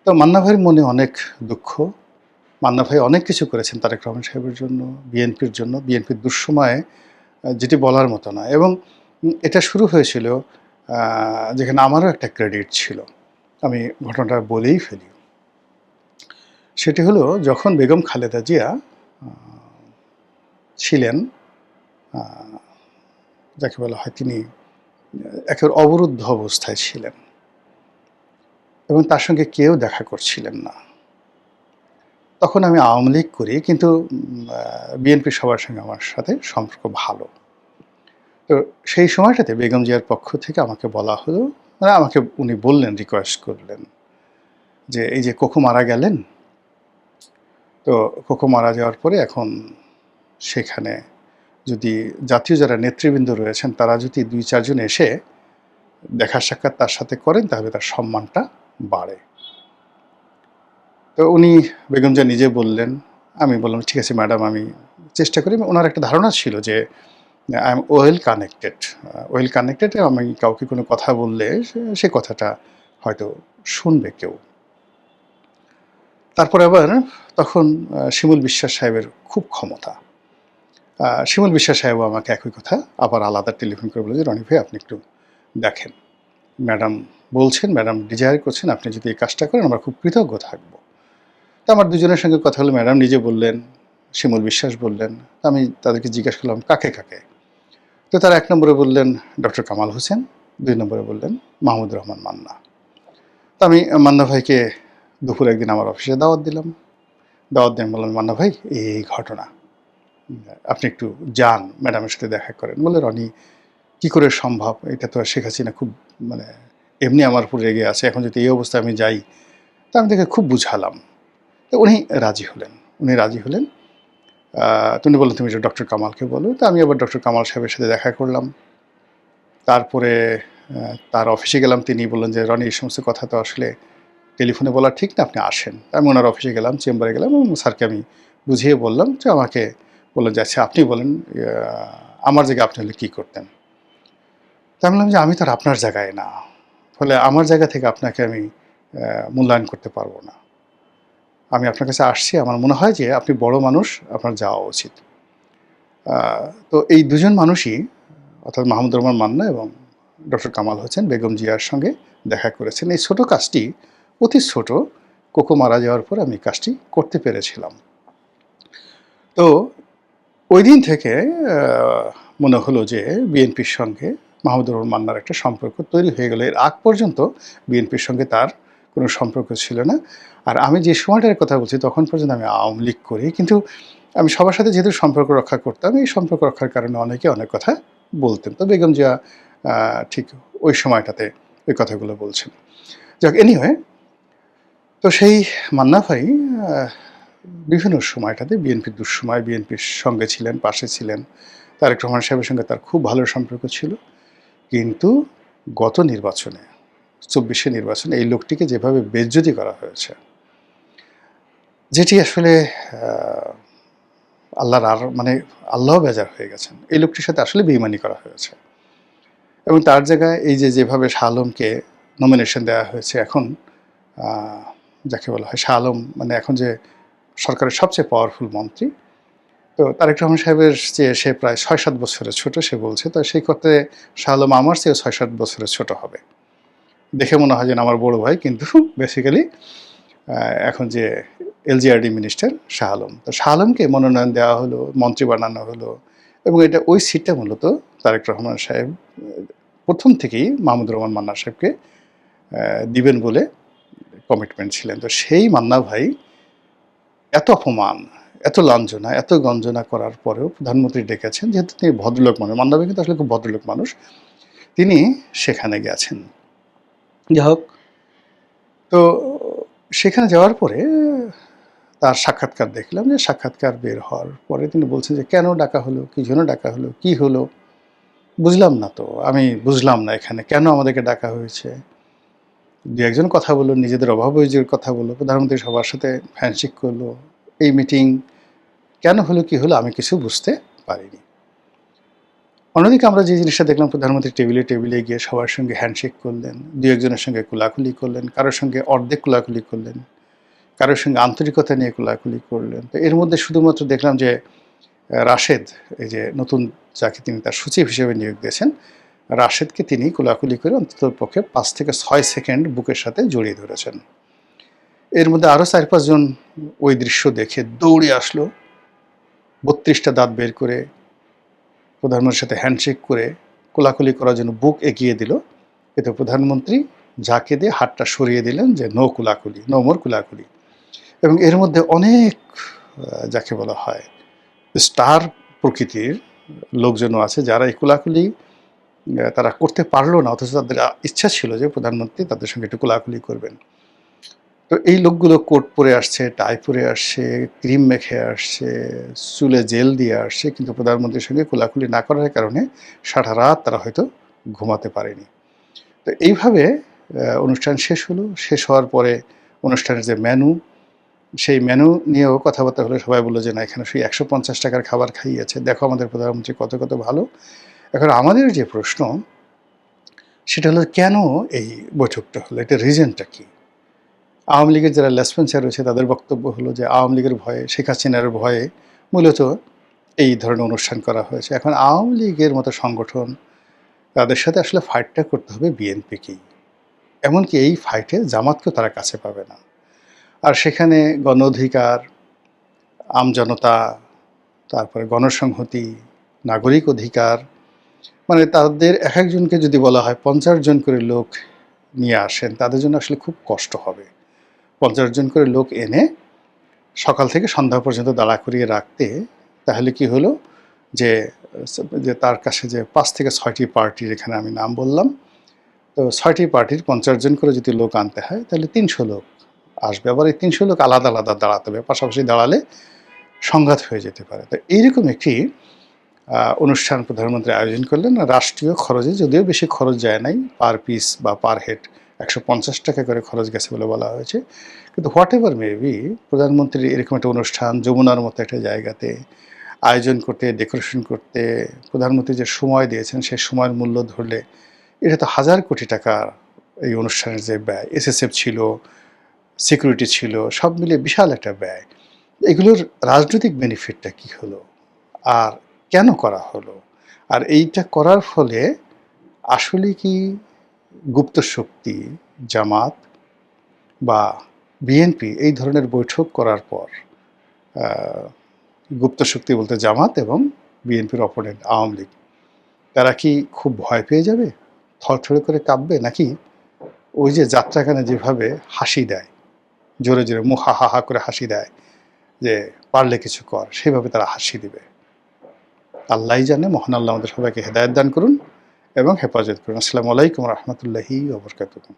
তো মান্না ভাইয়ের মনে অনেক দুঃখ। মান্না ভাই অনেক কিছু করেছেন তারেক রহমান সাহেবের জন্য, বিএনপির জন্য। বিএনপির দুঃসময়ে যেটি বলার মতো না। এবং এটা শুরু হয়েছিল যেখানে আমারও একটা ক্রেডিট ছিল। আমি ঘটনাটা বলেই ফেলি। সেটি হলো যখন বেগম খালেদা জিয়া আ ছিলেন, আ যাকে বলা হয় তিনি একেবারে অবরুদ্ধ অবস্থায় ছিলেন এবং তার সঙ্গে কেউ দেখা করছিলেন না। তখন আমি আওয়ামী লীগ করি, কিন্তু বিএনপি সবার সঙ্গে আমার সাথে সম্পর্ক ভালো। তো সেই সময়টাতে বেগম জিয়ার পক্ষ থেকে আমাকে বলা হলো, মানে আমাকে উনি বললেন, রিকোয়েস্ট করলেন যে, "এই যে কোকো মারা গেলেন, তো কোকো মারা যাওয়ার পরে এখন সেখানে যদি জাতীয় যারা নেতৃবৃন্দ রয়েছেন তারা যদি ২-৪ জন এসে দেখা সাক্ষাৎ তার সাথে করেন তাহলে তার সম্মানটা বাড়ে।" তো উনি বেগম জিয়া নিজে বললেন। আমি বললাম, "ঠিক আছে ম্যাডাম, আমি চেষ্টা করি।" উনার একটা ধারণা ছিল যে I am well connected. Well connected, আমি কাউকে কোনো কথা বললে সে কথাটা হয়তো শুনবে কেউ। তারপরে আবার তখন শিমুল বিশ্বাস সাহেবের খুব ক্ষমতা। শিমুল বিশ্বাস সাহেবও আমাকে একই কথা আবার আলাদা টেলিফোন করে বলে যে, "রনি ভাই, আপনি একটু দেখেন। ম্যাডাম বলছেন, ম্যাডাম ডিজায়ার করছেন, আপনি যদি এই কাজটা করেন আমরা খুব কৃতজ্ঞ থাকব।" তো আমার দুজনের সঙ্গে কথা হলো। ম্যাডাম নিজে বললেন, শিমুল বিশ্বাস বললেন। আমি তাদেরকে জিজ্ঞেস করলাম, "কাকে, কাকে?" তো তারা ১ নম্বরে বললেন ডক্টর কামাল হোসেন, ২ নম্বরে বললেন মাহমুদুর রহমান মান্না। তো আমি মান্না ভাইকে দুপুরে একদিন আমার অফিসে দাওয়াত দিলাম। দাওয়াত দিয়ে আমি বললাম, "মান্না ভাই, এই ঘটনা। আপনি একটু যান, ম্যাডামের সাথে দেখা করেন।" বললে, "রনি, কী করে সম্ভব? এটা তো শেখ হাসিনা খুব মানে এমনি আমার উপর রেগে আছে। এখন যদি এই অবস্থায় আমি যাই।" তো আমি তাকে খুব বুঝালাম। তো উনি রাজি হলেন। উনি রাজি হলেন। তো উনি বললেন, "তুমি যে ডক্টর কামালকে বলো।" তো আমি আবার ডক্টর কামাল সাহেবের সাথে দেখা করলাম। তারপরে তার অফিসে গেলাম। তিনি বললেন যে, "রনি, এই সমস্ত কথা তো আসলে টেলিফোনে বলা ঠিক না, আপনি আসেন।" আমি ওনার অফিসে গেলাম, চেম্বারে গেলাম এবং স্যারকে আমি বুঝিয়ে বললাম যে, আমাকে বললেন যে, "আচ্ছা আপনি বলেন, আমার জায়গায় আপনি হলে কী করতেন?" তো আমি বললাম যে, "আমি তো আর আপনার জায়গায় না। ফলে আমার জায়গা থেকে আপনাকে আমি মূল্যায়ন করতে পারব না। আমি আপনার কাছে আসছি, আমার মনে হয় যে আপনি বড় মানুষ, আপনার যাওয়া উচিত।" আ তো এই দুজন মানুষই, অর্থাৎ মাহমুদুর রহমান মান্না এবং ডক্টর কামাল হোসেন বেগম জিয়ার সঙ্গে দেখা করেছেন। এই ছোট কাজটি, অতি ছোট, কোকো মারা যাওয়ার পর আমি কাজটি করতে পেরেছিলাম। তো ঐদিন থেকে আ মনে হলো যে বিএনপির সঙ্গে মাহমুদুর রহমান মান্নার একটা সম্পর্ক তৈরি হয়ে গেল। এর আগ পর্যন্ত বিএনপির সঙ্গে তার কোনো সম্পর্ক ছিল না। আর আমি যে সময়টার কথা বলছি তখন পর্যন্ত আমি আওয়ামী লীগ করি। কিন্তু আমি সবার সাথে যেহেতু সম্পর্ক রক্ষা করতাম, এই সম্পর্ক রক্ষার কারণে অনেকে অনেক কথা বলতেন। তো বেগম জিয়া আ ঠিক ওই সময়টাতে ওই কথাগুলো বলছেন। যাক, এনিওয়ে, তো সেই মান্না ভাই আ বিভিন্ন সময়টাতে বিএনপির দুঃসময় বিএনপির সঙ্গে ছিলেন, পাশে ছিলেন। তারেক রহমান সাহেবের সঙ্গে তার খুব ভালো সম্পর্ক ছিল। কিন্তু গত নির্বাচনে, ২৪ এর নির্বাচনে এই লোকটিকে যেভাবে বেইজ্জতি করা হয়েছে, যেটি আসলে আ আল্লাহর মানে আল্লাহও বেজার হয়ে গেছেন। এই লোকটির সাথে আসলে বেইমানি করা হয়েছে। এবং তার জায়গায় এই যে যেভাবে শাহ আলমকে নমিনেশন দেওয়া হয়েছে এখন, আ যাকে বলা হয় শাহ আলম, মানে এখন যে সরকারের সবচেয়ে পাওয়ারফুল মন্ত্রী। তো তারেক রহমান সাহেবের চেয়ে সে প্রায় ৬-৭ বছরের ছোট, সে বলছে। তো সেই ক্ষেত্রে শাহ আলম আমার চেয়েও ৬-৭ বছরের ছোট হবে। দেখে মনে হয় যেন আমার বড় ভাই, কিন্তু বেসিক্যালি আ এখন যে এলজিআরডি মিনিস্টার শাহ আলম। তো শাহ আলমকে মনোনয়ন দেওয়া হলো, মন্ত্রী বানানো হলো এবং এটা ওই সিটটা মূলত তারেক রহমান সাহেব ১ম থেকেই মাহমুদুর রহমান মান্না সাহেবকে দিবেন বলে কমিটমেন্ট ছিলেন। তো সেই মান্না ভাই এত অপমান, এত লাঞ্ছনা, এত গঞ্জনা করার পরেও প্রধানমন্ত্রী ডেকেছেন, যেহেতু তিনি ভদ্রলোক মানুষ। মান্না ভাই কিন্তু আসলে খুব ভদ্রলোক মানুষ। তিনি সেখানে গেছেন। যাই হোক, তো সেখানে যাওয়ার পরে তার সাক্ষাৎকার দেখলাম, যে সাক্ষাৎকার বের হওয়ার পরে তিনি বলছেন যে, "কেন ডাকা হলো? কি জন্য ডাকা হলো? কি হলো? বুঝলাম না তো। আমি বুঝলাম না এখানে কেন আমাদেরকে ডাকা হয়েছে?" ২-১ জন কথা বলল, নিজেদের অভাব-অভিযোগের কথা বলল। প্রধানমন্ত্রী সবার সাথে হ্যান্ডশেক করল। এই মিটিং কেন হলো, কি হলো আমি কিছু বুঝতে পারিনি। অন্যদিকে আমরা যে জিনিসটা দেখলাম, প্রধানমন্ত্রী টেবিলে টেবিলে গিয়ে সবার সঙ্গে হ্যান্ডশেক করলেন, দুই একজনের সঙ্গে কোলাকুলি করলেন, কারোর সঙ্গে অর্ধেক কোলাকুলি করলেন, কারোর সঙ্গে আন্তরিকতা নিয়ে কোলাকুলি করলেন। তো এর মধ্যে শুধুমাত্র দেখলাম যে রাশেদ, এই যে নতুন যাকে তিনি তার সচিব হিসেবে নিয়োগ দিয়েছেন, রাশেদকে তিনি কোলাকুলি করে অন্তত পক্ষে 5 থেকে 6 সেকেন্ড বুকের সাথে জড়িয়ে ধরেছেন। এর মধ্যে আরও 4-5 জন ওই দৃশ্য দেখে দৌড়ে আসলো, 32টা দাঁত বের করে প্রধানমন্ত্রীর সাথে হ্যান্ডশেক করে কোলাকুলি করার জন্য বুক এগিয়ে দিল। এতে প্রধানমন্ত্রী ঝাঁকে দিয়ে হাতটা সরিয়ে দিলেন যে নো কোলাকুলি, নো মোর কোলাকুলি। এবং এর মধ্যে অনেক যাকে বলা হয় স্টার প্রকৃতির লোকজনও আছে যারা এই কোলাকুলি তারা করতে পারলো না, অথচ তাদের ইচ্ছা ছিল যে প্রধানমন্ত্রী তাদের সঙ্গে একটু কোলাকুলি করবেন। তো এই লোকগুলো কোট পরে আসছে, টাই পরে আসছে, ক্রিম মেখে আসছে, চুলে জেল দিয়ে আসছে, কিন্তু প্রধানমন্ত্রীর সঙ্গে কোলাকুলি না করার কারণে সারা রাত তারা হয়তো ঘুমাতে পারেনি। তো এইভাবে অনুষ্ঠান শেষ হলো। শেষ হওয়ার পরে অনুষ্ঠানের যে মেনু, সেই মেনু নিয়েও কথাবার্তা হলো। সবাই বললো যে না, এখানে সেই 150 টাকার খাবার খাইয়েছে, দেখো আমাদের প্রধানমন্ত্রী কত কত ভালো। এখন আমাদের যে প্রশ্ন সেটা হলো, কেন এই বৈঠকটা হলো, এটা রিজনটা কী? আওয়ামী লীগের যারা লেসপেন্সার রয়েছে তাদের বক্তব্য হলো যে আওয়ামী লীগের ভয়ে, শেখ হাসিনার ভয়ে মূলত এই ধরনের অনুষ্ঠান করা হয়েছে। এখন আওয়ামী লীগের মতো সংগঠন, তাদের সাথে আসলে ফাইটটা করতে হবে বিএনপিকেই। এমনকি এই ফাইটে জামাতকেও তারা কাছে পাবে না। আর সেখানে গণ অধিকার, আমজনতা, তারপরে গণসংহতি, নাগরিক অধিকার, মানে তাদের এক একজনকে যদি বলা হয় 50 জন করে লোক নিয়ে আসেন, তাদের জন্য আসলে খুব কষ্ট হবে। 50 জন করে লোক এনে সকাল থেকে সন্ধ্যা পর্যন্ত দাঁড়া করিয়ে রাখতে, তাহলে কি হলো যে যে তার কাছে যে 5 থেকে 6টি পার্টির, এখানে আমি নাম বললাম, তো 6টি পার্টির 50 জন করে যদি লোক আনতে হয় তাহলে 300 লোক আসবে। আবার এই 300 লোক আলাদা আলাদা দাঁড়াতে হবে, পাশাপাশি দাঁড়ালে সংঘাত হয়ে যেতে পারে। তো এইরকম একটি অনুষ্ঠান প্রধানমন্ত্রী আয়োজন করলেন। রাষ্ট্রীয় খরচে, যদিও বেশি খরচ যায় নাই, পার পিস বা পার হেড 150 টাকা করে খরচ গেছে বলে বলা হয়েছে। কিন্তু হোয়াট এভার মেবি, প্রধানমন্ত্রীর এরকম একটা অনুষ্ঠান যমুনার মতো একটা জায়গাতে আয়োজন করতে, ডেকোরেশন করতে প্রধানমন্ত্রী যে সময় দিয়েছেন, সেই সময়ের মূল্য ধরলে এটা তো হাজার কোটি টাকা। এই অনুষ্ঠানের যে ব্যয়, এসএসএফ ছিল, সিকিউরিটি ছিল, সব মিলিয়ে বিশাল একটা ব্যয়। এগুলোর রাজনৈতিক বেনিফিটটা কী হলো, আর কেন করা হলো? আর এইটা করার ফলে আসলে কি গুপ্ত শক্তি, জামাত বা বিএনপি এই ধরনের বৈঠক করার পর গুপ্ত শক্তি বলতে জামাত এবং বিএনপির অপোনেন্ট আওয়ামী লীগ, তারা কি খুব ভয় পেয়ে যাবে, থরথরে করে কাঁপবে, নাকি ওই যে যাত্রাখানে যেভাবে হাসি দেয়, জোরে জোরে মুখ হা হা হা করে হাসি দেয় যে পারলে কিছু কর, সেভাবে তারা হাসি দিবে? আল্লাহই জানে। মহান আল্লাহ আমাদের সবাইকে হেদায়েত দান করুন এবং হেফাজত করুন। আসসালামু আলাইকুম রহমতুল্লাহি ওয়া বারাকাতুহু।